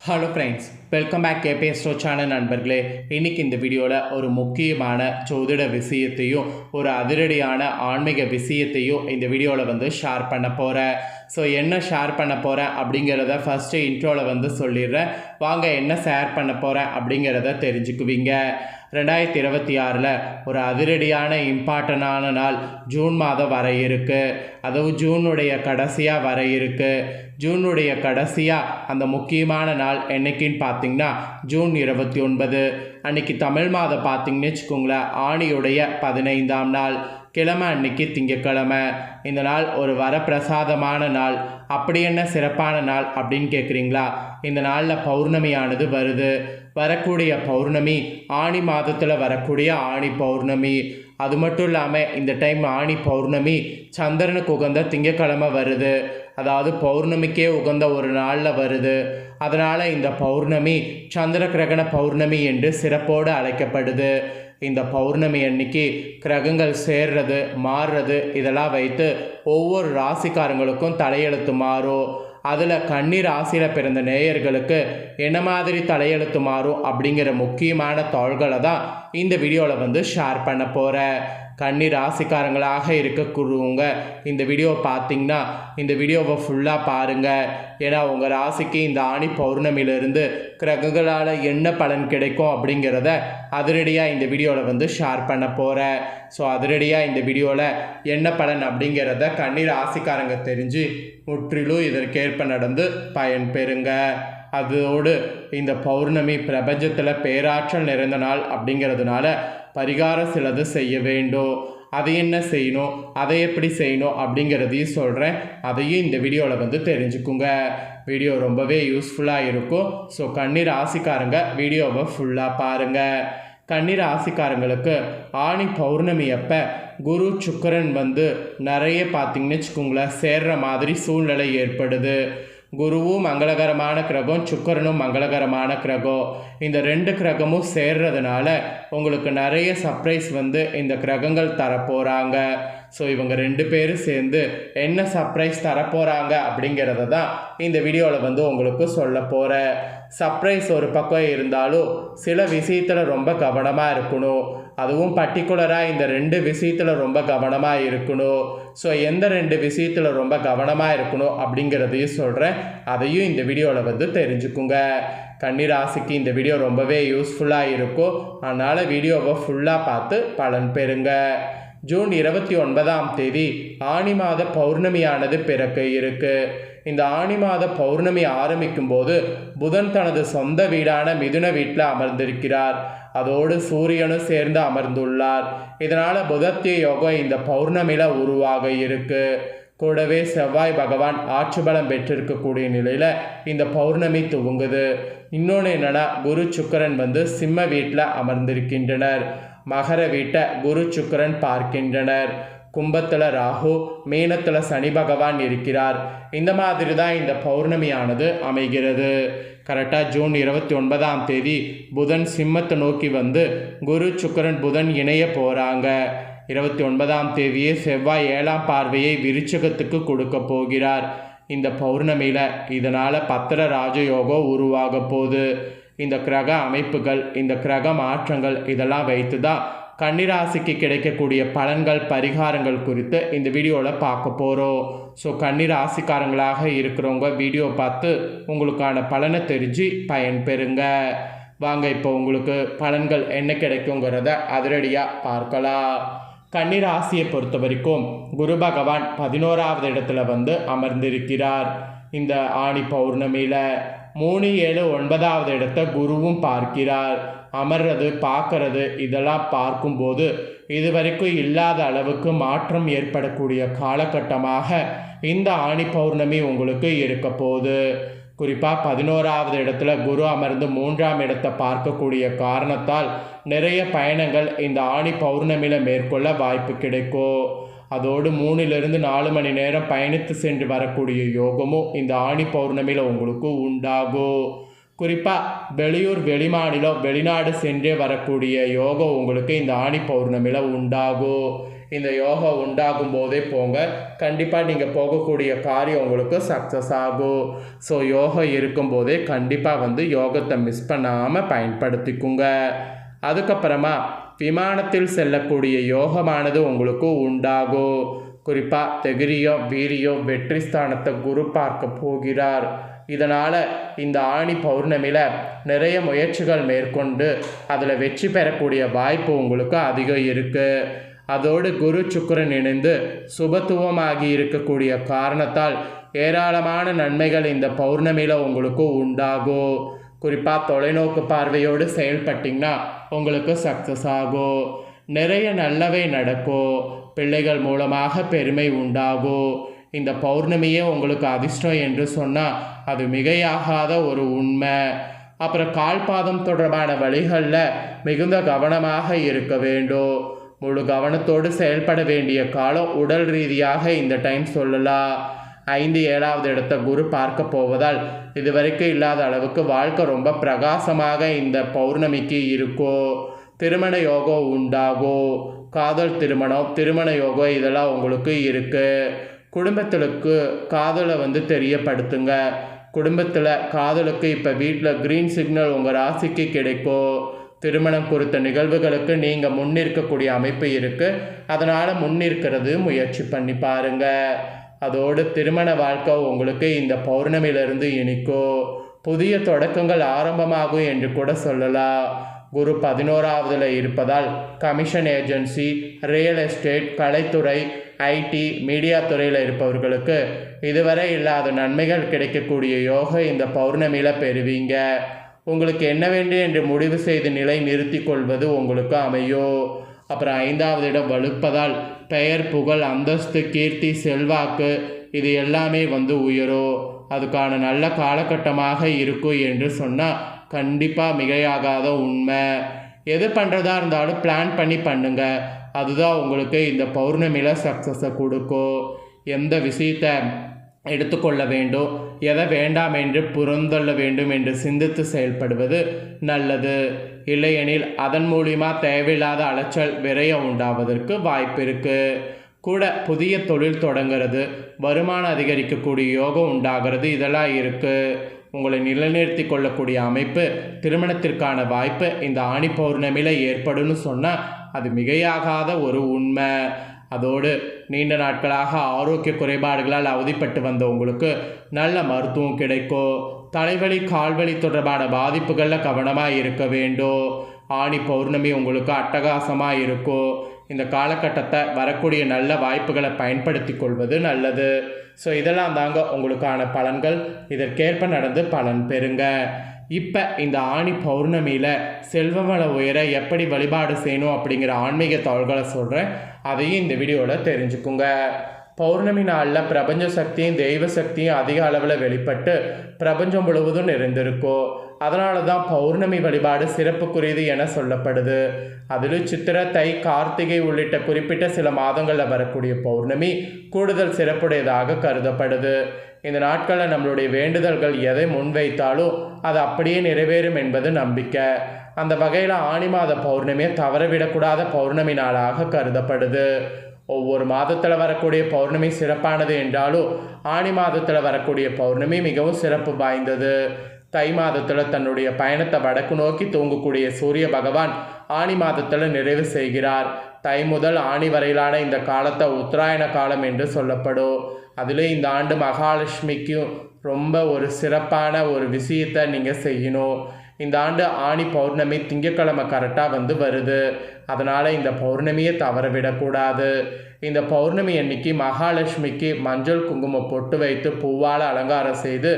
Hello friends, welcome back கேபிஎஸ்டோ channel நண்பர்களே. இன்றைக்கி இந்த வீடியோவில் ஒரு முக்கியமான ஜோதிட விஷயத்தையும் ஒரு அதிரடியான ஆன்மீக விஷயத்தையும் இந்த வீடியோவில் ஷேர் பண்ண போகிறேன். ஸோ என்ன ஷேர் பண்ண போகிறேன் அப்படிங்கிறத ஃபஸ்ட்டு இன்ட்ரோவில் சொல்லிடுறேன். வாங்க என்ன ஷேர் பண்ண போகிறேன் அப்படிங்கிறத தெரிஞ்சுக்குவீங்க. 2026 ஒரு அதிரடியான இம்பார்ட்டண்டான நாள் ஜூன் மாதம் வர இருக்குது. அதுவும் ஜூனுடைய கடைசியாக வர இருக்குது. ஜூனுடைய கடைசியாக அந்த முக்கியமான நாள் என்னைக்குன்னு பார்த்தீங்கன்னா ஜூன் 29. அன்றைக்கி தமிழ் மாதம் பார்த்திங்கன்னு வச்சுக்கோங்களேன், ஆணியுடைய 15ஆம் நாள், கிழமை அன்னைக்கு திங்கக்கிழமை. இந்த நாள் ஒரு வரப்பிரசாதமான நாள். அப்படி என்ன சிறப்பான நாள் அப்படின்னு கேட்குறீங்களா? இந்த நாளில் பௌர்ணமியானது வருது. வரக்கூடிய பௌர்ணமி ஆணி மாதத்தில் வரக்கூடிய ஆணி பௌர்ணமி. அது மட்டும் இல்லாமல் இந்த டைம் ஆணி பௌர்ணமி சந்திரனுக்கு உகந்த திங்கக்கிழமை வருது. அதாவது பௌர்ணமிக்கே உகந்த ஒரு நாளில் வருது. அதனால் இந்த பௌர்ணமி சந்திர கிரகண பௌர்ணமி என்று சிறப்போடு அழைக்கப்படுது. இந்த பௌர்ணமி அன்னைக்கு கிரகங்கள் சேர்றது மாறுறது இதெல்லாம் வைத்து ஒவ்வொரு ராசிக்காரங்களுக்கும் தலையெழுத்து மாறும். அதில் கன்னி ராசியில் பிறந்த நேயர்களுக்கு என்ன மாதிரி தலையெழுத்து மாறும் அப்படிங்கிற முக்கியமான தாள்களை தான் இந்த வீடியோவில் ஷேர் பண்ண போகிறேன். கன்னி ராசிக்காரங்களாக இருக்கக்கூடியவங்க இந்த வீடியோவை பார்த்தீங்கன்னா இந்த வீடியோவை ஃபுல்லாக பாருங்கள். ஏன்னா உங்கள் ராசிக்கு இந்த ஆணி பௌர்ணமியிலிருந்து கிரகங்களால் என்ன பலன் கிடைக்கும் அப்படிங்கிறத அதிரடியாக இந்த வீடியோவில் ஷேர் பண்ண போகிறேன். ஸோ அதிரடியாக இந்த வீடியோவில் என்ன பலன் அப்படிங்கிறத கன்னி ராசிக்காரங்க தெரிஞ்சு முற்றிலும் இதற்கேற்ப நடந்து பயன் பெறுங்க. அதோடு இந்த பௌர்ணமி பிரபஞ்சத்தில் பேராற்றல் நிறைந்த நாள் அப்படிங்கிறதுனால பரிகாரம் சிலது செய்ய வேண்டும். அதை என்ன செய்யணும், அதை எப்படி செய்யணும் அப்படிங்கிறதையும் சொல்கிறேன். அதையும் இந்த வீடியோவில் தெரிஞ்சுக்குங்க. வீடியோ ரொம்பவே யூஸ்ஃபுல்லாக இருக்கும். ஸோ கன்னி ராசிக்காரங்க வீடியோவை ஃபுல்லாக பாருங்கள். கன்னி ராசிக்காரங்களுக்கு ஆணி பௌர்ணமி அப்போ குரு சுக்கிரன் நிறைய பார்த்திங்கன்னு வச்சுக்கோங்களேன் சேர்ற மாதிரி சூழ்நிலை ஏற்படுது. குருவும் மங்களகரமான கிரகம், சுக்கிரனும் மங்களகரமான கிரகம். இந்த ரெண்டு கிரகமும் சேர்றதுனால உங்களுக்கு நிறைய சர்ப்ரைஸ் இந்த கிரகங்கள் தரப்போகிறாங்க. ஸோ இவங்க ரெண்டு பேரும் சேர்ந்து என்ன சர்ப்ரைஸ் தரப்போகிறாங்க அப்படிங்கிறத தான் இந்த வீடியோவில் உங்களுக்கு சொல்ல போகிறேன். சர்ப்ரைஸ் ஒரு பக்கம் இருந்தாலும் சில விஷயத்தில் ரொம்ப கவனமாக இருக்கணும். அதுவும் பர்டிகுலராக இந்த ரெண்டு விஷயத்தில் ரொம்ப கவனமாக இருக்கணும். ஸோ எந்த ரெண்டு விஷயத்தில் ரொம்ப கவனமாக இருக்கணும் அப்படிங்கிறதையும் சொல்கிறேன். அதையும் இந்த வீடியோவில் தெரிஞ்சுக்குங்க. கன்னிராசிக்கு இந்த வீடியோ ரொம்பவே யூஸ்ஃபுல்லாக இருக்கும். அதனால் வீடியோவை ஃபுல்லாக பார்த்து பலன் பெறுங்க. ஜூன் 29ஆம் தேதி ஆணி மாத பௌர்ணமியானது பிறக்க இருக்கு. இந்த ஆணி மாத பௌர்ணமி ஆரம்பிக்கும் போது புதன் தனது சொந்த வீடான மிதுன வீட்டில் அமர்ந்திருக்கிறார். அதோடு சூரியனும் சேர்ந்து அமர்ந்துள்ளார். இதனால் புதத்திய யோகம் இந்த பௌர்ணமியில் உருவாக இருக்கு. கூடவே செவ்வாய் பகவான் ஆட்சி பலம் பெற்றிருக்கக்கூடிய நிலையில் இந்த பௌர்ணமி துவங்குது. இன்னொன்று என்னென்னா, குரு சுக்கிரன் சிம்ம வீட்டில் அமர்ந்திருக்கின்றனர். மகர வீட்டை குரு சுக்கிரன் பார்க்கின்றனர். கும்பத்தில் ராகு, மீனத்தில் சனி பகவான் இருக்கிறார். இந்த மாதிரி தான் இந்த பௌர்ணமியானது அமைகிறது. கரெக்டாக ஜூன் 29ஆம் தேதி புதன் சிம்மத்தை நோக்கி குரு சுக்கிரன் புதன் இணைய போகிறாங்க. 29ஆம் தேதியே செவ்வாய் 7ஆம் பார்வையை விருச்சிகத்துக்கு கொடுக்க போகிறார் இந்த பௌர்ணமியில். இதனால் பத்திர ராஜயோகம் உருவாக போகுது. இந்த கிரக அமைப்புகள், இந்த கிரக மாற்றங்கள் இதெல்லாம் வைத்து தான் கன்னிராசிக்கு கிடைக்கக்கூடிய பலன்கள் பரிகாரங்கள் குறித்து இந்த வீடியோவில் பார்க்க போகிறோம். ஸோ கன்னிராசிக்காரங்களாக இருக்கிறவங்க வீடியோ பார்த்து உங்களுக்கான பலனை தெரிஞ்சு பயன் பெறுங்க. வாங்க இப்போ உங்களுக்கு பலன்கள் என்ன கிடைக்குங்கிறத அதிரடியாக பார்க்கலாம். கன்னிராசியை பொறுத்த வரைக்கும் குரு பகவான் 11ஆவது இடத்துல அமர்ந்திருக்கிறார். இந்த ஆணி பௌர்ணமியில் 3, 7, 9ஆவது இடத்த குருவும் பார்க்கிறார். அமர்றது பார்க்கறது இதெல்லாம் பார்க்கும்போது இதுவரைக்கும் இல்லாத அளவுக்கு மாற்றம் ஏற்படக்கூடிய காலகட்டமாக இந்த ஆணி பௌர்ணமி உங்களுக்கு இருக்க போகுது. குறிப்பாக 11ஆவது இடத்துல குரு அமர்ந்து 3ஆம் இடத்தை பார்க்கக்கூடிய காரணத்தால் நிறைய பயணங்கள் இந்த ஆணி பௌர்ணமியில் மேற்கொள்ள வாய்ப்பு கிடைக்கும். அதோடு 3லிருந்து 4 மணி நேரம் பயணித்து சென்று வரக்கூடிய யோகமும் இந்த ஆணி பௌர்ணமியில் உங்களுக்கு உண்டாகும். குறிப்பாக வெளியூர் வெளிமாநிலம் வெளிநாடு சென்றே வரக்கூடிய யோகம் உங்களுக்கு இந்த ஆணி பௌர்ணமியில் உண்டாகும். இந்த யோகம் உண்டாகும் போதே போங்க, கண்டிப்பாக நீங்கள் போகக்கூடிய காரியம் உங்களுக்கு சக்ஸஸ் ஆகும். ஸோ யோகம் இருக்கும்போதே கண்டிப்பாக யோகத்தை மிஸ் பண்ணாமல் பயன்படுத்திக்குங்க. அதுக்கப்புறமா விமானத்தில் செல்லக்கூடிய யோகமானது உங்களுக்கு உண்டாகும். குறிப்பாக தைரியம் வீரியம் வெற்றி ஸ்தானத்தை குரு பார்க்க போகிறார். இதனால் இந்த ஆணி பௌர்ணமியில் நிறைய முயற்சிகள் மேற்கொண்டு அதில் வெற்றி பெறக்கூடிய வாய்ப்பு உங்களுக்கு அதிகம் இருக்குது. அதோடு குரு சுக்கிரன் இணைந்து சுபத்துவமாகி இருக்கக்கூடிய காரணத்தால் ஏராளமான நன்மைகள் இந்த பௌர்ணமியில் உங்களுக்கு உண்டாகும். குறிப்பாக தொலைநோக்கு பார்வையோடு செயல்பட்டிங்கன்னா உங்களுக்கு சக்ஸஸ் ஆகும். நிறைய நல்லவை நடக்கும். பிள்ளைகள் மூலமாக பெருமை உண்டாகும். இந்த பௌர்ணமியே உங்களுக்கு அதிர்ஷ்டம் என்று சொன்னால் அது மிகையாகாத ஒரு உண்மை. அப்புறம் கால்பாதம் தொடர்பான வழிகளில் மிகுந்த கவனமாக இருக்க வேண்டும். முழு கவனத்தோடு செயல்பட வேண்டிய காலம் உடல் ரீதியாக இந்த டைம் சொல்லலாம். 5 7வது இடத்த குரு பார்க்க போவதால் இதுவரைக்கும் இல்லாத அளவுக்கு வாழ்க்கை ரொம்ப பிரகாசமாக இந்த பௌர்ணமிக்கு இருக்கும். திருமண யோகம் உண்டாகும். காதல் திருமண யோகம் இதெல்லாம் உங்களுக்கு இருக்குது. குடும்பத்திற்கு காதலை தெரியப்படுத்துங்க. குடும்பத்தில் காதலுக்கு இப்போ வீட்டில் க்ரீன் சிக்னல் உங்கள் ராசிக்கு கிடைக்கும். திருமணம் குறித்த நிகழ்வுகளுக்கு நீங்கள் முன்னிற்கக்கூடிய அமைப்பு இருக்குது. அதனால் முன்னிற்கிறது முயற்சி பண்ணி பாருங்கள். அதோடு திருமண வாழ்க்கை உங்களுக்கு இந்த பௌர்ணமியிலிருந்து இனிக்கும். புதிய தொடக்கங்கள் ஆரம்பமாகும் என்று கூட சொல்லலாம். குரு 11வதுல இருப்பதால் கமிஷன் ஏஜென்சி, ரியல் எஸ்டேட், கலைத்துறை, ஐடி, மீடியா துறையில் இருப்பவர்களுக்கு இதுவரை இல்லாத நன்மைகள் கிடைக்கக்கூடிய யோகம் இந்த பௌர்ணமியில் பெறுவீங்க. உங்களுக்கு என்ன வேண்டும் என்று முடிவு செய்து நிலை நிறுத்தி கொள்வது உங்களுக்கு அமையும். அப்புறம் 5வது இடம் வலுப்பதால் பெயர், புகழ், அந்தஸ்து, கீர்த்தி, செல்வாக்கு இது எல்லாமே உயரும். அதுக்கான நல்ல காலகட்டமாக இருக்கும் என்று சொன்னால் கண்டிப்பாக மிகையாகாத உண்மை. எது பண்ணுறதா இருந்தாலும் பிளான் பண்ணி பண்ணுங்க. அதுதான் உங்களுக்கு இந்த பௌர்ணமியில் சக்ஸஸை கொடுக்கும். எந்த விஷயத்தை எடுத்துக்கொள்ள வேண்டும், எதை வேண்டாம் என்று புறந்தள்ள வேண்டும் என்று சிந்தித்து செயல்படுவது நல்லது. இல்லையெனில் அதன் மூலியமாக தேவையில்லாத அலைச்சல் விரயம் உண்டாவதற்கு வாய்ப்பு இருக்குது. கூட புதிய தொழில் தொடங்கிறது, வருமானம் அதிகரிக்கக்கூடிய யோகம் உண்டாகிறது, இதெல்லாம் இருக்குது. உங்களை நிலைநிறுத்தி கொள்ளக்கூடிய அமைப்பு, திருமணத்திற்கான வாய்ப்பு இந்த ஆணி பௌர்ணமியில் ஏற்படும்னு சொன்னால் அது மிகையாகாத ஒரு உண்மை. அதோடு நீண்ட நாட்களாக ஆரோக்கிய குறைபாடுகளால் அவதிப்பட்டு வந்த உங்களுக்கு நல்ல மருத்துவம் கிடைக்கும். தலைவலி, கால்வலி தொடர்பான பாதிப்புகளில் கவனமாக இருக்க வேண்டும். ஆணி பௌர்ணமி உங்களுக்கு அட்டகாசமாக இருக்கும். இந்த காலகட்டத்தை வரக்கூடிய நல்ல வாய்ப்புகளை பயன்படுத்தி கொள்வது நல்லது. ஸோ இதெல்லாம் தாங்க உங்களுக்கான பலன்கள். இதற்கேற்ப நடந்து பலன் பெறுங்க. இப்போ இந்த ஆணி பௌர்ணமியில் செல்வவள உயர எப்படி வழிபாடு செய்யணும் அப்படிங்கிற ஆன்மீக தகவல்களை சொல்கிறேன். அதையும் இந்த வீடியோவில் தெரிஞ்சுக்குங்க. பௌர்ணமி நாளில் பிரபஞ்ச சக்தியும் தெய்வ சக்தியும் அதிக அளவில் வெளிப்பட்டு பிரபஞ்சம் முழுவதும் நிறைந்திருக்கும். அதனால தான் பௌர்ணமி வழிபாடு சிறப்புக்குரியது என சொல்லப்படுது. அதில் சித்திரை, தை, கார்த்திகை உள்ளிட்ட குறிப்பிட்ட சில மாதங்களில் வரக்கூடிய பௌர்ணமி கூடுதல் சிறப்புடையதாக கருதப்படுது. இந்த நாட்களில் நம்மளுடைய வேண்டுதல்கள் எதை முன்வைத்தாலும் அது அப்படியே நிறைவேறும் என்பது நம்பிக்கை. அந்த வகையில் ஆணி மாத பௌர்ணமியை தவறவிடக்கூடாத பௌர்ணமி நாளாக கருதப்படுது. ஒவ்வொரு மாதத்தில் வரக்கூடிய பௌர்ணமி சிறப்பானது என்றாலும் ஆணி மாதத்தில் வரக்கூடிய பௌர்ணமி மிகவும் சிறப்பு வாய்ந்தது. தை மாதத்தில் தன்னுடைய பயணத்தை வடக்கு நோக்கி தூங்கக்கூடிய சூரிய பகவான் ஆணி மாதத்தில் நிறைவு செய்கிறார். தை முதல் ஆணி வரையிலான இந்த காலத்தை உத்தராயண காலம் என்று சொல்லப்படும். அதில் இந்த ஆண்டு மகாலட்சுமிக்கும் ரொம்ப ஒரு சிறப்பான ஒரு விஷயத்தை நீங்கள் செய்யணும். இந்த ஆண்டு ஆணி பௌர்ணமி திங்கட்கிழமை கரெக்டாக வருது. அதனால் இந்த பௌர்ணமியை தவற விடக்கூடாது. இந்த பௌர்ணமி அன்னைக்கு மகாலட்சுமிக்கு மஞ்சள் குங்குமம் பொட்டு வைத்து பூவால் அலங்காரம் செய்து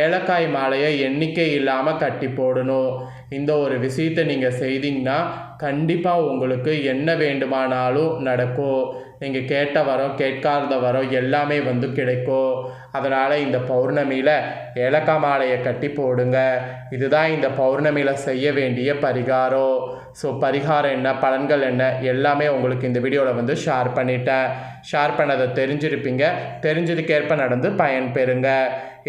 ஏலக்காய் மாலையை எண்ணிக்கை இல்லாமல் கட்டி போடணும். இந்த ஒரு விஷயத்தை நீங்கள் செய்தீங்கன்னா கண்டிப்பாக உங்களுக்கு என்ன வேண்டுமானாலும் நடக்கும். நீங்கள் கேட்ட வரம், கேட்காத வரம் எல்லாமே கிடைக்கும். அதனால் இந்த பௌர்ணமியில் ஏலக்காய் மாலையை கட்டி போடுங்க. இதுதான் இந்த பௌர்ணமியில் செய்ய வேண்டிய பரிகாரம். ஸோ பரிகாரம் என்ன, பலன்கள் என்ன எல்லாமே உங்களுக்கு இந்த வீடியோவில் ஷேர் பண்ணிட்டேன். ஷேர் பண்ணதை தெரிஞ்சிருப்பீங்க. தெரிஞ்சதுக்கேற்ப நடந்து பயன் பெறுங்க.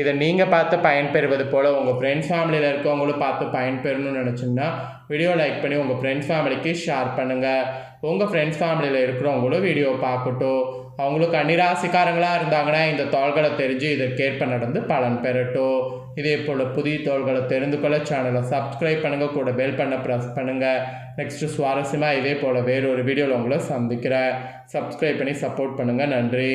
இதை நீங்கள் பார்த்து பயன்பெறுவது போல் உங்கள் ஃப்ரெண்ட்ஸ் ஃபேமிலியில் இருக்கவங்களும் பார்த்து பயன்பெறணும்னு நினச்சிங்கன்னா வீடியோ லைக் பண்ணி உங்கள் ஃப்ரெண்ட்ஸ் ஃபேமிலிக்கு ஷேர் பண்ணுங்கள். உங்கள் ஃப்ரெண்ட்ஸ் ஃபேமிலியில் இருக்கிறவங்களும் வீடியோ பார்க்கட்டும். அவங்களுக்கு கன்னிராசிக்காரங்களாக இருந்தாங்கன்னா இந்த தாள்களை தெரிஞ்சு இதற்கேற்ப நடந்து பலன் பெறட்டும். இதே போல் புதிய தாள்களை தெரிந்து கொள்ள சேனலை சப்ஸ்கிரைப் பண்ணுங்கள், கூட பெல் பண்ண ப்ரெஸ் பண்ணுங்கள். நெக்ஸ்ட்டு சுவாரஸ்யமாக இதே போல் வேறொரு வீடியோவில் உங்களை சந்திக்கிறேன். சப்ஸ்கிரைப் பண்ணி சப்போர்ட் பண்ணுங்கள். நன்றி.